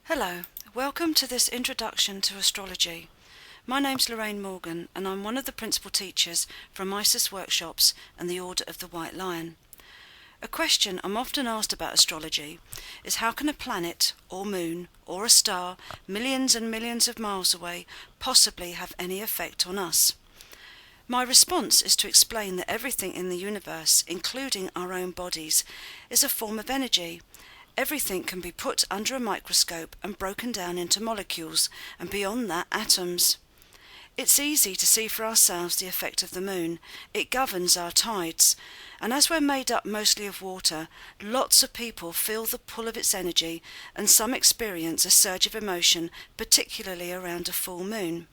Hello, welcome to this introduction to astrology. My name's Lorraine Morgan and I'm one of the principal teachers from ISIS workshops and the Order of the White Lion. A question I'm often asked about astrology is how can a planet or moon or a star millions and millions of miles away possibly have any effect on us? My response is to explain that everything in the universe, including our own bodies, is a form of energy. Everything can be put under a microscope and broken down into molecules, and beyond that, atoms. It's easy to see for ourselves the effect of the moon. It governs our tides, and as we're made up mostly of water, lots of people feel the pull of its energy, and some experience a surge of emotion, particularly around a full moon.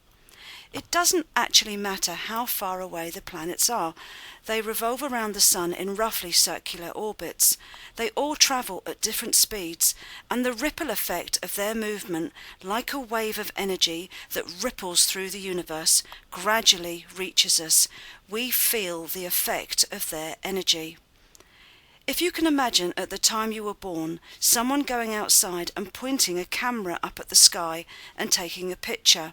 It doesn't actually matter how far away the planets are. They revolve around the sun in roughly circular orbits. They all travel at different speeds, and the ripple effect of their movement, like a wave of energy that ripples through the universe, gradually reaches us. We feel the effect of their energy. If you can imagine at the time you were born, someone going outside and pointing a camera up at the sky and taking a picture.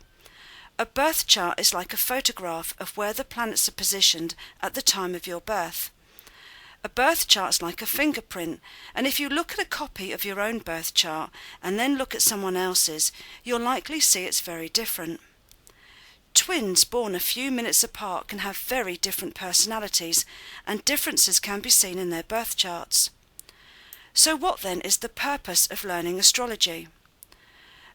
A birth chart is like a photograph of where the planets are positioned at the time of your birth. A birth chart is like a fingerprint, and if you look at a copy of your own birth chart and then look at someone else's, you'll likely see it's very different. Twins born a few minutes apart can have very different personalities, and differences can be seen in their birth charts. So what then is the purpose of learning astrology?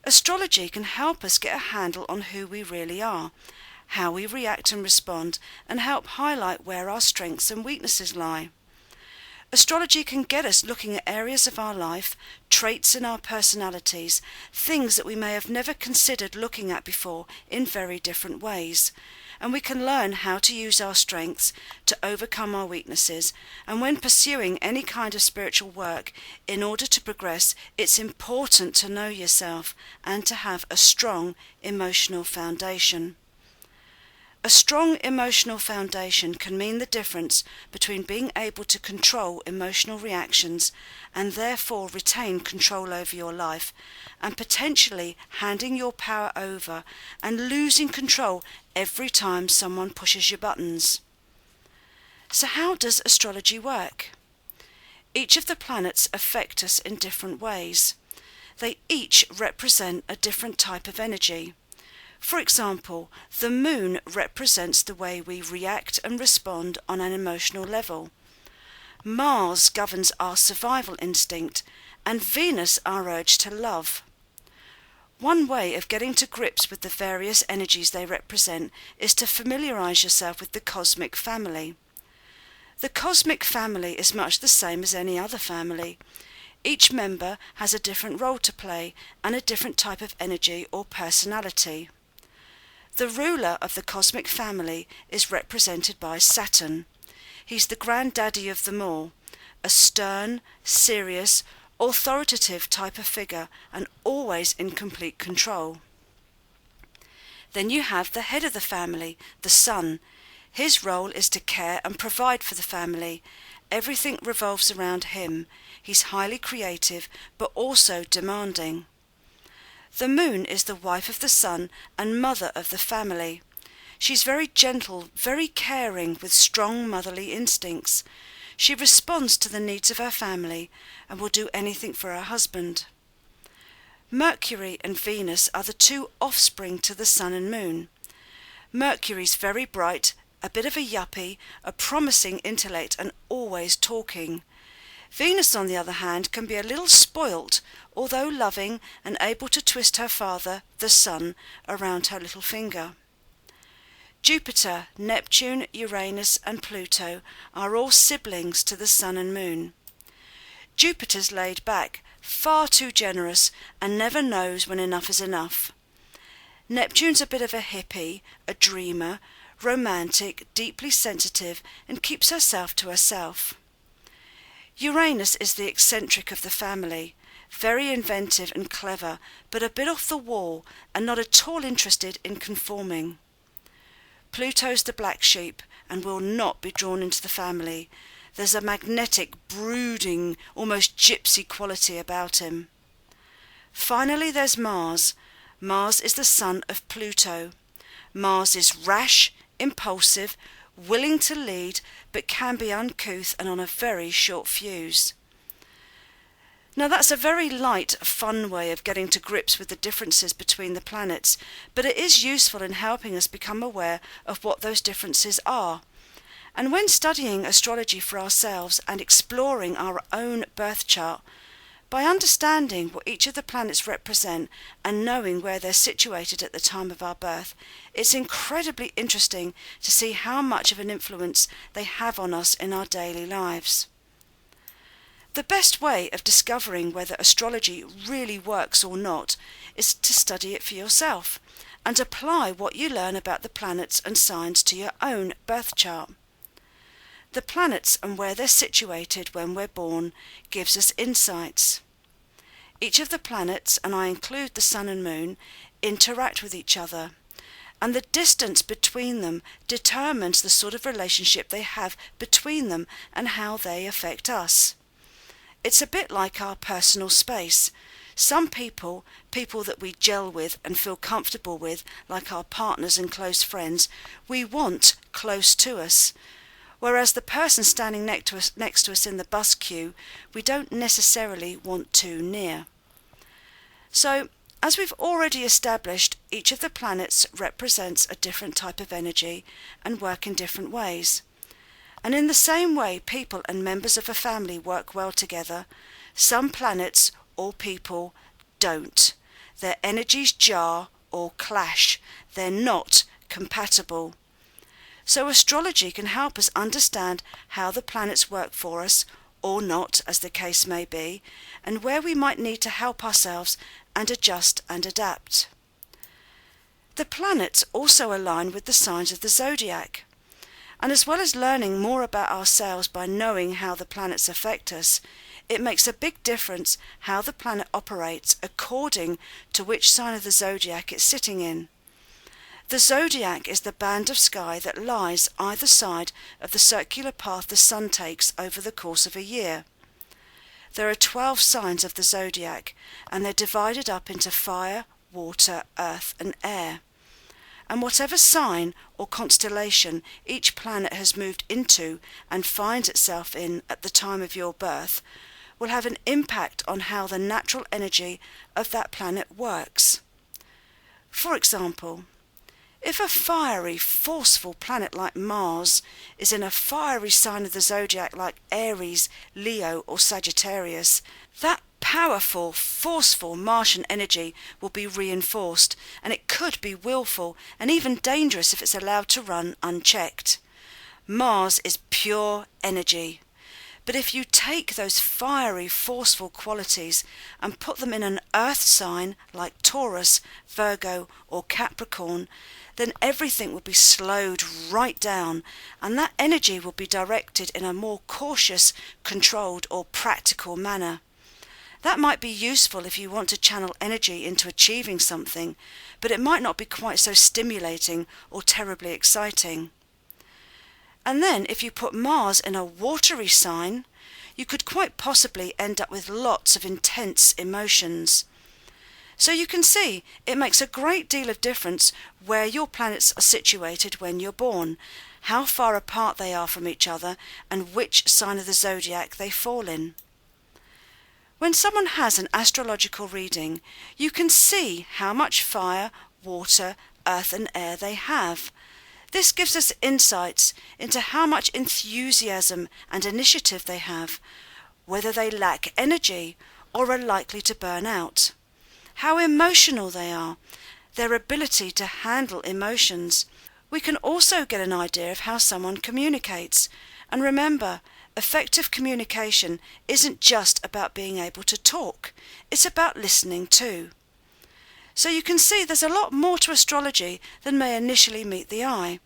Astrology can help us get a handle on who we really are, how we react and respond, and help highlight where our strengths and weaknesses lie. Astrology can get us looking at areas of our life, traits in our personalities, things that we may have never considered looking at before in very different ways. And we can learn how to use our strengths to overcome our weaknesses. And when pursuing any kind of spiritual work, in order to progress, it's important to know yourself and to have a strong emotional foundation. A strong emotional foundation can mean the difference between being able to control emotional reactions and therefore retain control over your life, and potentially handing your power over and losing control every time someone pushes your buttons. So how does astrology work? Each of the planets affect us in different ways. They each represent a different type of energy. For example, the moon represents the way we react and respond on an emotional level. Mars governs our survival instinct, and Venus our urge to love. One way of getting to grips with the various energies they represent is to familiarize yourself with the cosmic family. The cosmic family is much the same as any other family. Each member has a different role to play and a different type of energy or personality. The ruler of the cosmic family is represented by Saturn. He's the granddaddy of them all, a stern, serious, authoritative type of figure and always in complete control. Then you have the head of the family, the Sun. His role is to care and provide for the family. Everything revolves around him. He's highly creative but also demanding. The moon is the wife of the sun and mother of the family. She's very gentle, very caring, with strong motherly instincts. She responds to the needs of her family and will do anything for her husband. Mercury and Venus are the two offspring to the sun and moon. Mercury's very bright, a bit of a yuppie, a promising intellect and always talking. Venus, on the other hand, can be a little spoilt, although loving and able to twist her father, the sun, around her little finger. Jupiter, Neptune, Uranus and Pluto are all siblings to the sun and moon. Jupiter's laid back, far too generous, and never knows when enough is enough. Neptune's a bit of a hippie, a dreamer, romantic, deeply sensitive, and keeps herself to herself. Uranus is the eccentric of the family, very inventive and clever, but a bit off the wall and not at all interested in conforming. Pluto's the black sheep and will not be drawn into the family. There's a magnetic, brooding, almost gypsy quality about him. Finally, there's Mars. Mars is the son of Pluto. Mars is rash, impulsive, willing to lead, but can be uncouth and on a very short fuse. Now that's a very light, fun way of getting to grips with the differences between the planets, but it is useful in helping us become aware of what those differences are. And when studying astrology for ourselves and exploring our own birth chart, by understanding what each of the planets represent and knowing where they're situated at the time of our birth, it's incredibly interesting to see how much of an influence they have on us in our daily lives. The best way of discovering whether astrology really works or not is to study it for yourself and apply what you learn about the planets and signs to your own birth chart. The planets and where they're situated when we're born gives us insights. Each of the planets, and I include the Sun and Moon, interact with each other, and the distance between them determines the sort of relationship they have between them and how they affect us. It's a bit like our personal space. Some people that we gel with and feel comfortable with, like our partners and close friends, we want close to us. Whereas the person standing next to us in the bus queue, we don't necessarily want too near. So, as we've already established, each of the planets represents a different type of energy and work in different ways. And in the same way people and members of a family work well together, some planets or people don't. Their energies jar or clash. They're not compatible. So astrology can help us understand how the planets work for us, or not, as the case may be, and where we might need to help ourselves and adjust and adapt. The planets also align with the signs of the zodiac. And as well as learning more about ourselves by knowing how the planets affect us, it makes a big difference how the planet operates according to which sign of the zodiac it's sitting in. The zodiac is the band of sky that lies either side of the circular path the sun takes over the course of a year. There are 12 signs of the zodiac, and they're divided up into fire, water, earth, and air. And whatever sign or constellation each planet has moved into and finds itself in at the time of your birth will have an impact on how the natural energy of that planet works. For example, if a fiery, forceful planet like Mars is in a fiery sign of the zodiac like Aries, Leo, or Sagittarius, that powerful, forceful Martian energy will be reinforced, and it could be willful and even dangerous if it's allowed to run unchecked. Mars is pure energy. But if you take those fiery, forceful qualities and put them in an earth sign like Taurus, Virgo, or Capricorn, then everything will be slowed right down, and that energy will be directed in a more cautious, controlled, or practical manner. That might be useful if you want to channel energy into achieving something, but it might not be quite so stimulating or terribly exciting. And then if you put Mars in a watery sign, you could quite possibly end up with lots of intense emotions. So you can see it makes a great deal of difference where your planets are situated when you're born, how far apart they are from each other, and which sign of the zodiac they fall in. When someone has an astrological reading, you can see how much fire, water, earth and air they have. This gives us insights into how much enthusiasm and initiative they have, whether they lack energy or are likely to burn out, how emotional they are, their ability to handle emotions. We can also get an idea of how someone communicates. And remember, effective communication isn't just about being able to talk, it's about listening too. So you can see there's a lot more to astrology than may initially meet the eye.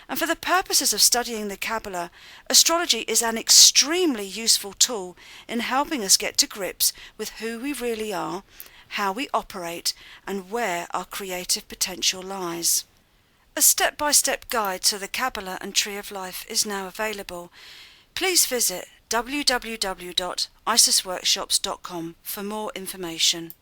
And for the purposes of studying the Qabalah, astrology is an extremely useful tool in helping us get to grips with who we really are, how we operate, and where our creative potential lies. A step-by-step guide to the Qabalah and Tree of Life is now available. Please visit www.isisworkshops.com for more information.